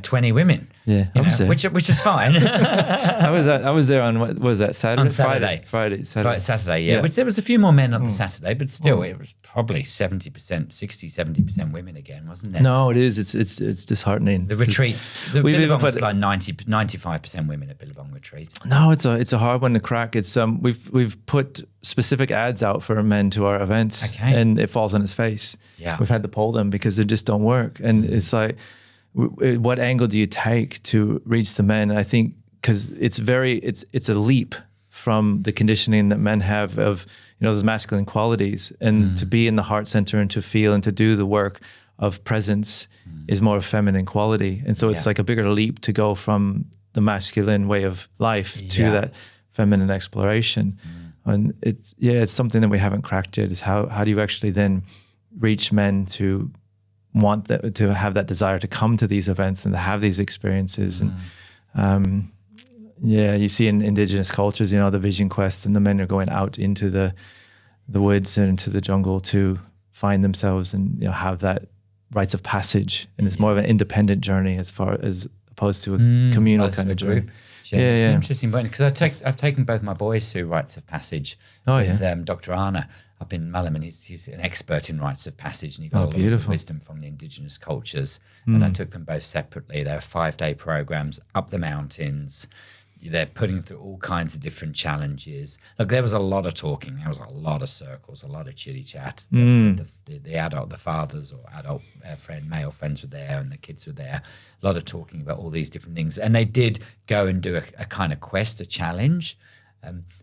20 women. Yeah, I was there. Which is fine. I was there on, what was that, Saturday? On Saturday. Saturday, yeah. Which there was a few more men on the Saturday, but still it was probably 70% women again, wasn't it? No, it is. It's disheartening. The retreats, the Billabong was like 95% women at Billabong retreat. No, it's a hard one to crack. It's we've put specific ads out for men to our events, and it falls on its face. Yeah, we've had to pull them because they just don't work, and it's like, what angle do you take to reach the men? I think because it's a leap from the conditioning that men have of, those masculine qualities, and to be in the heart center and to feel and to do the work of presence is more of feminine quality. And so it's like a bigger leap to go from the masculine way of life to that feminine exploration. And it's something that we haven't cracked yet, is how do you actually then reach men to want that, to have that desire to come to these events and to have these experiences. And you see in indigenous cultures, the vision quest, and the men are going out into the woods and into the jungle to find themselves and have that rites of passage. And it's more of an independent journey as opposed to a communal kind of journey. Yeah, it's an interesting point, because I've taken both my boys through rites of passage with Dr. Anna up in Mulham, and he's an expert in rites of passage, and he got a lot of wisdom from the indigenous cultures. And I took them both separately. They were 5-day programs up the mountains. They're putting through all kinds of different challenges. Look, there was a lot of talking. There was a lot of circles, a lot of chitty chat. The fathers or adult male friends were there, and the kids were there. A lot of talking about all these different things. And they did go and do a kind of quest, a challenge.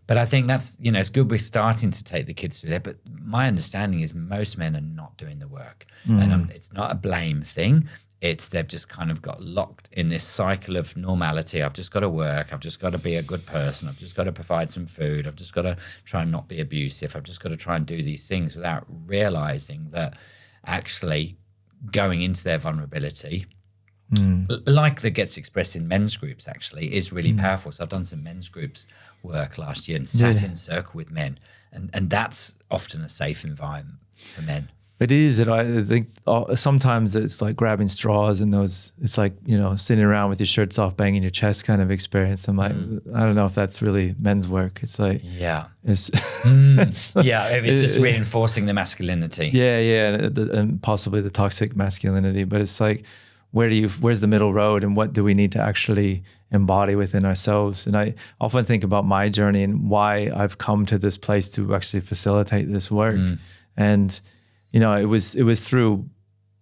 But I think that's, it's good we're starting to take the kids through there. But my understanding is most men are not doing the work. And it's not a blame thing. They've just kind of got locked in this cycle of normality. I've just got to work. I've just got to be a good person. I've just got to provide some food. I've just got to try and not be abusive. I've just got to try and do these things without realizing that actually going into their vulnerability, like that gets expressed in men's groups, actually, is really powerful. So I've done some men's groups work last year and sat in a circle with men. And that's often a safe environment for men. It is, and I think sometimes it's like grabbing straws, and it's like, sitting around with your shirts off, banging your chest kind of experience. I'm like, I don't know if that's really men's work. It's like, it's it's just reinforcing the masculinity. And possibly the toxic masculinity. But it's like, where's the middle road, and what do we need to actually embody within ourselves? And I often think about my journey and why I've come to this place to actually facilitate this work. And it was through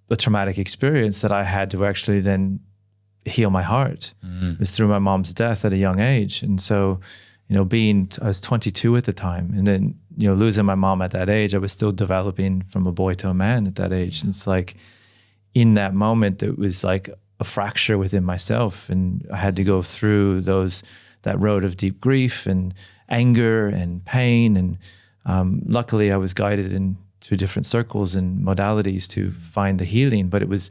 a traumatic experience that I had to actually then heal my heart. It was through my mom's death at a young age. And so, I was 22 at the time, and then, losing my mom at that age, I was still developing from a boy to a man at that age. And it's like, in that moment, it was like a fracture within myself, and I had to go through that road of deep grief and anger and pain. And luckily I was guided through different circles and modalities to find the healing. But it was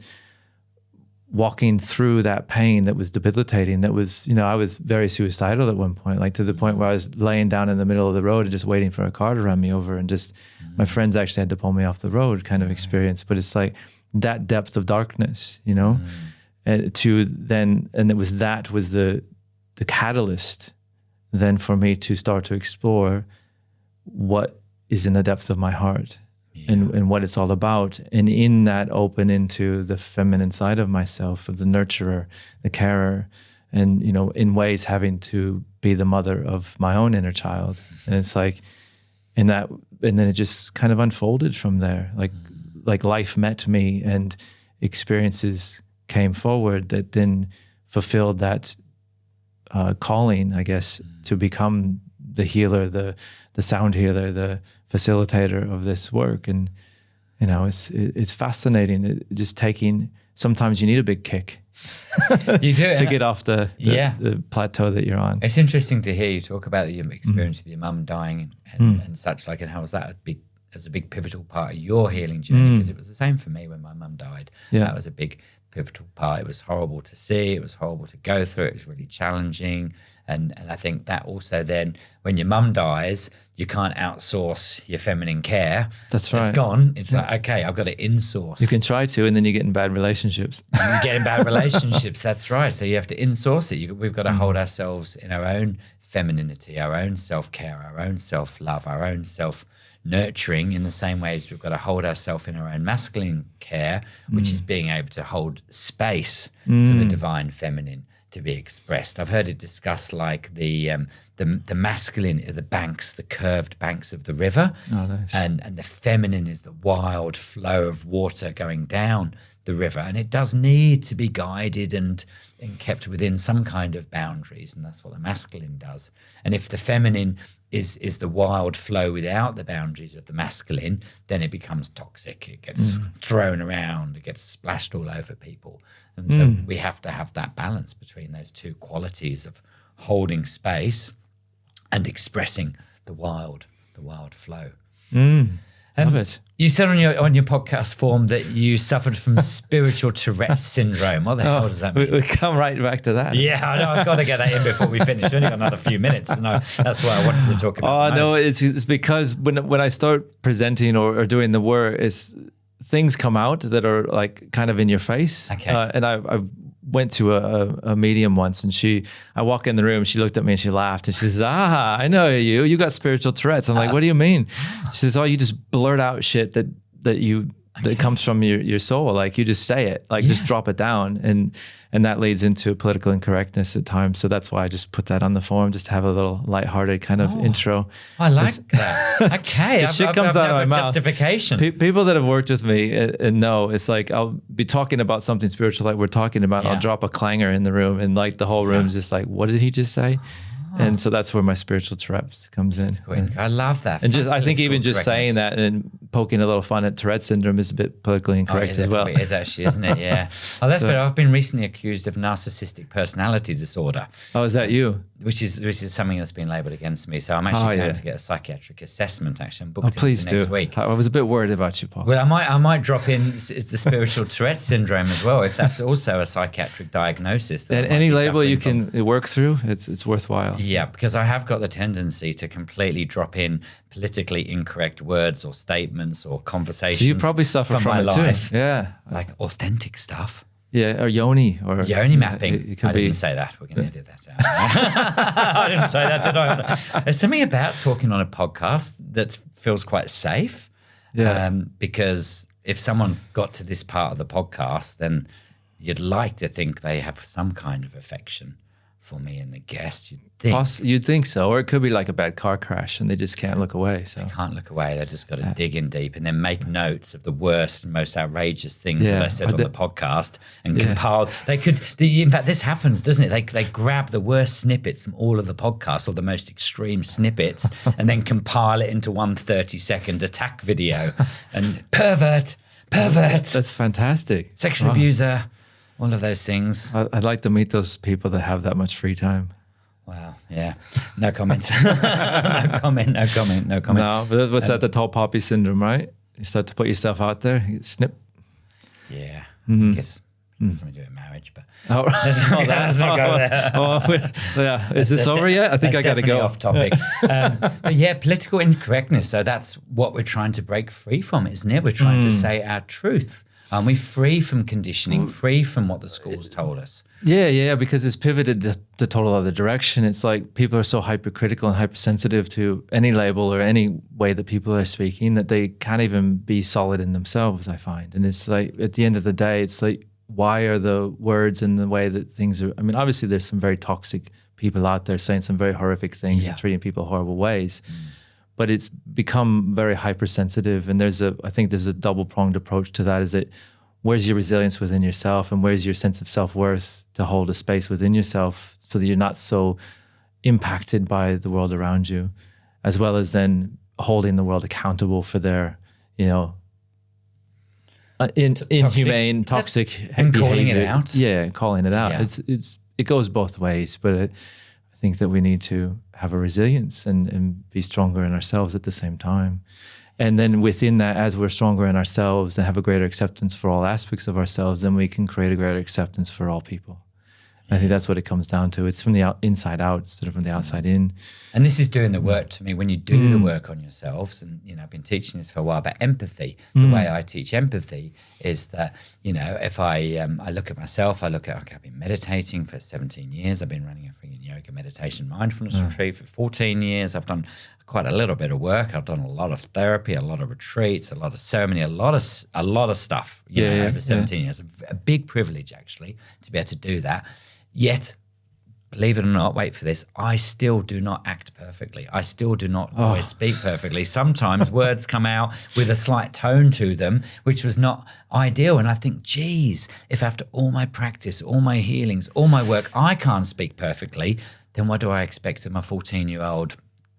walking through that pain that was debilitating. That was, I was very suicidal at one point, like to the point where I was laying down in the middle of the road and just waiting for a car to run me over, and just my friends actually had to pull me off the road kind of experience. But it's like that depth of darkness, and it was the catalyst then for me to start to explore what is in the depth of my heart. And what it's all about. And in that, open into the feminine side of myself, of the nurturer, the carer, and, in ways having to be the mother of my own inner child. And it's like, and then it just kind of unfolded from there. Like life met me, and experiences came forward that then fulfilled that calling, I guess, to become the healer, the sound healer, the facilitator of this work. And it's fascinating. Just sometimes you need a big kick you do to get off the plateau that you're on. It's interesting to hear you talk about your experience with your mum dying and such, like, and how was that a big pivotal part of your healing journey? Because it was the same for me when my mum died. That was a big pivotal part. It was horrible to see. It was horrible to go through. It was really challenging. And I think that also then, when your mum dies, you can't outsource your feminine care. That's right. It's gone. It's like, okay, I've got to insource. You can try to, and then you get in bad relationships. You get in bad relationships. That's right. So you have to insource it. We've got to hold ourselves in our own femininity, our own self-care, our own self-love, our own self-nurturing in the same way as we've got to hold ourselves in our own masculine care, which is being able to hold space for the divine feminine to be expressed. I've heard it discussed like the masculine are the banks, the curved banks of the river, and the feminine is the wild flow of water going down the river, and it does need to be guided and kept within some kind of boundaries, and that's what the masculine does. And if the feminine is the wild flow without the boundaries of the masculine, then it becomes toxic. It gets thrown around, it gets splashed all over people. And so we have to have that balance between those two qualities of holding space and expressing the wild flow. Love it. You said on your podcast form that you suffered from spiritual Tourette syndrome. What the hell does that mean? We come right back to that. Yeah, I know. I've got to get that in before we finish. We've only got another few minutes. And that's what I wanted to talk about. Oh, no, it's because when I start presenting or doing the work, things come out that are like kind of in your face. Okay. And I went to a medium once, and I walk in the room, she looked at me and she laughed, and she says, I know you got spiritual Tourette's. I'm like, what do you mean? She says, you just blurt out shit that comes from your soul. Like you just say it, like just drop it down. And that leads into political incorrectness at times. So that's why I just put that on the forum, just to have a little lighthearted kind of intro. I like that. Okay. Shit comes out of my mouth. Justification. People that have worked with me and know, it's like I'll be talking about something spiritual like we're talking about. I'll drop a clanger in the room, and like the whole room's just like, what did he just say? And so that's where my spiritual Tourette's comes in. I love that. And I think even just saying that and poking a little fun at Tourette syndrome is a bit politically incorrect as well. It is actually, isn't it? Yeah. Oh, that's better. I've been recently accused of narcissistic personality disorder. Oh, is that you? Which is something that's been labelled against me. So I'm actually going to get a psychiatric assessment. Actually, I'm booked in for next week. I was a bit worried about you, Paul. Well, I might drop in the spiritual Tourette syndrome as well, if that's also a psychiatric diagnosis. And any label you can work through, it's worthwhile. Yeah, because I have got the tendency to completely drop in politically incorrect words or statements or conversations. So you probably suffer from my it life. Too. Yeah, like authentic stuff. Yeah, or Yoni. Yoni mapping. I didn't say that. We're going to edit that out. I didn't say that, did I? There's something about talking on a podcast that feels quite safe. Yeah. Because if someone's got to this part of the podcast, then you'd like to think they have some kind of affection for me and the guest. You'd think so. Or it could be like a bad car crash and they just can't look away. So they can't look away. They've just got to dig in deep and then make notes of the worst and most outrageous things that I said on the podcast and compile. They could, in fact, this happens, doesn't it? They grab the worst snippets from all of the podcasts or the most extreme snippets and then compile it into one 30-second attack video and pervert. That's fantastic. Sexual abuser. All of those things. I'd like to meet those people that have that much free time. Wow. Yeah. No comment. No comment. No, but what's that? The tall poppy syndrome, right? You start to put yourself out there, you snip. Yeah. I guess something to do with marriage, but let's not go there. Is this over yet? I think I got to go off topic. But yeah, political incorrectness. So that's what we're trying to break free from, isn't it? We're trying to say our truth. Are we free from conditioning, free from what the schools told us? Yeah, because it's pivoted the total other direction. It's like people are so hypercritical and hypersensitive to any label or any way that people are speaking that they can't even be solid in themselves, I find. And it's like, at the end of the day, it's like, why are the words and the way that things are? I mean, obviously there's some very toxic people out there saying some very horrific things and treating people horrible ways. But it's become very hypersensitive, and I think there's a double-pronged approach to that. Is that where's your resilience within yourself, and where's your sense of self-worth to hold a space within yourself, so that you're not so impacted by the world around you, as well as then holding the world accountable for their, inhumane, toxic and behavior. calling it out. Yeah, calling it out. Yeah. It goes both ways, but I think that we need to have a resilience and be stronger in ourselves at the same time. And then within that, as we're stronger in ourselves and have a greater acceptance for all aspects of ourselves, then we can create a greater acceptance for all people. I think that's what it comes down to. It's from the inside out instead of from the outside in. And this is doing the work to me when you do the work on yourselves. And, I've been teaching this for a while, but empathy, the way I teach empathy is that, if I look at myself, I've been meditating for 17 years. I've been running a freaking yoga meditation mindfulness retreat for 14 years. I've done quite a little bit of work. I've done a lot of therapy, a lot of retreats, a lot of ceremony, a lot of stuff, over 17 years. A big privilege, actually, to be able to do that. Yet, believe it or not, wait for this, I still do not act perfectly. I still do not always speak perfectly. Sometimes words come out with a slight tone to them, which was not ideal. And I think, geez, if after all my practice, all my healings, all my work, I can't speak perfectly, then what do I expect of my 14-year-old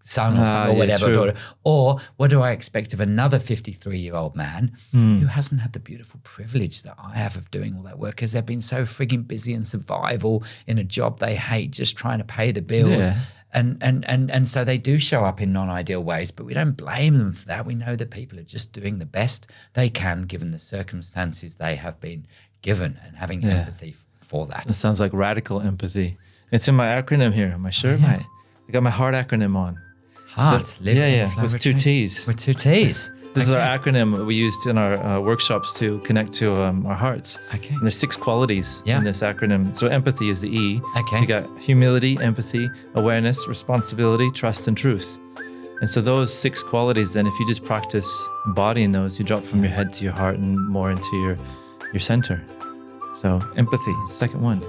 son or son or whatever daughter? Or what do I expect of another 53-year-old man who hasn't had the beautiful privilege that I have of doing all that work because they've been so frigging busy in survival in a job they hate, just trying to pay the bills. Yeah. And so they do show up in non-ideal ways, but we don't blame them for that. We know that people are just doing the best they can given the circumstances they have been given and having empathy for that. It sounds like radical empathy. It's in my acronym here on my shirt. I got my HEART acronym on. Heart, with 2 T's. With 2 T's. This is our acronym we used in our workshops to connect to our hearts. Okay. And there's 6 qualities in this acronym. So empathy is the E. Okay. So you got humility, empathy, awareness, responsibility, trust, and truth. And so those 6 qualities, then if you just practice embodying those, you drop from your head to your heart and more into your center. So empathy, second one.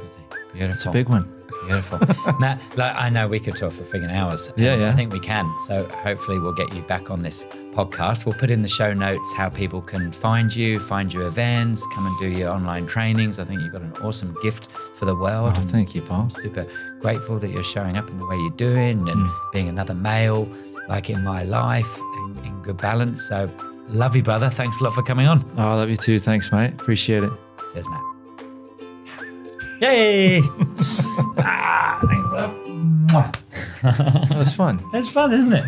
Beautiful. It's a big one. Beautiful. Matt, I know we could talk for friggin' hours. Yeah. I think we can. So hopefully we'll get you back on this podcast. We'll put in the show notes how people can find you, find your events, come and do your online trainings. I think you've got an awesome gift for the world. Oh, thank you, Paul. I'm super grateful that you're showing up in the way you're doing and being another male, like in my life, in good balance. So love you, brother. Thanks a lot for coming on. Oh, I love you too. Thanks, mate. Appreciate it. Cheers, Matt. Yay! Thanks, brother. That was fun. It's fun, isn't it?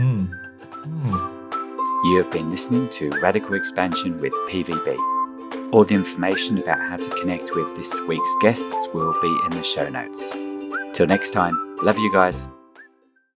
You have been listening to Radical Expansion with PVB. All the information about how to connect with this week's guests will be in the show notes. Till next time, love you guys.